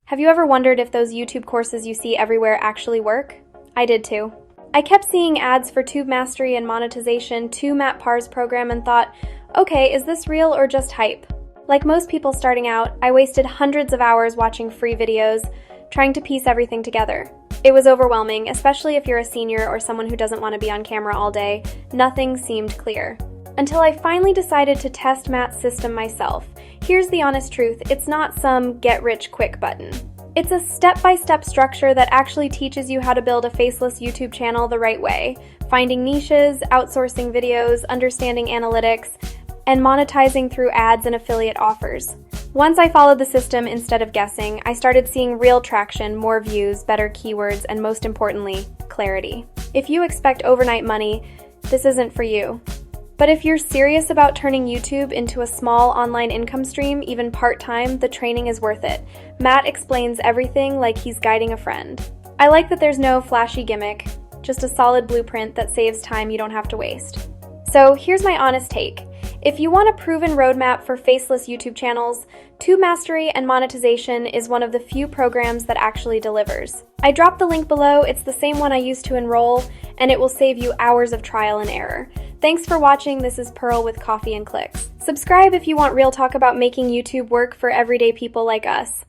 Have you ever wondered if those YouTube courses you see everywhere actually work? I did too. I kept seeing ads for Tube Mastery and Monetization to Matt Parr's program and thought, okay, is this real or just hype? Like most people starting out, I wasted hundreds of hours watching free videos, trying to piece everything together. It was overwhelming, especially if you're a senior or someone who doesn't want to be on camera all day. Nothing seemed clear. Until I finally decided to test Matt's system myself. Here's the honest truth, it's not some get-rich-quick button. It's a step-by-step structure that actually teaches you how to build a faceless YouTube channel the right way, finding niches, outsourcing videos, understanding analytics, and monetizing through ads and affiliate offers. Once I followed the system instead of guessing, I started seeing real traction, more views, better keywords, and most importantly, clarity. If you expect overnight money, this isn't for you. But if you're serious about turning YouTube into a small online income stream, even part-time, the training is worth it. Matt explains everything like he's guiding a friend. I like that there's no flashy gimmick, just a solid blueprint that saves time you don't have to waste. So here's my honest take. If you want a proven roadmap for faceless YouTube channels, Tube Mastery and Monetization is one of the few programs that actually delivers. I dropped the link below, it's the same one I used to enroll, and it will save you hours of trial and error. Thanks for watching, this is Pearl with Coffee and Clicks. Subscribe if you want real talk about making YouTube work for everyday people like us.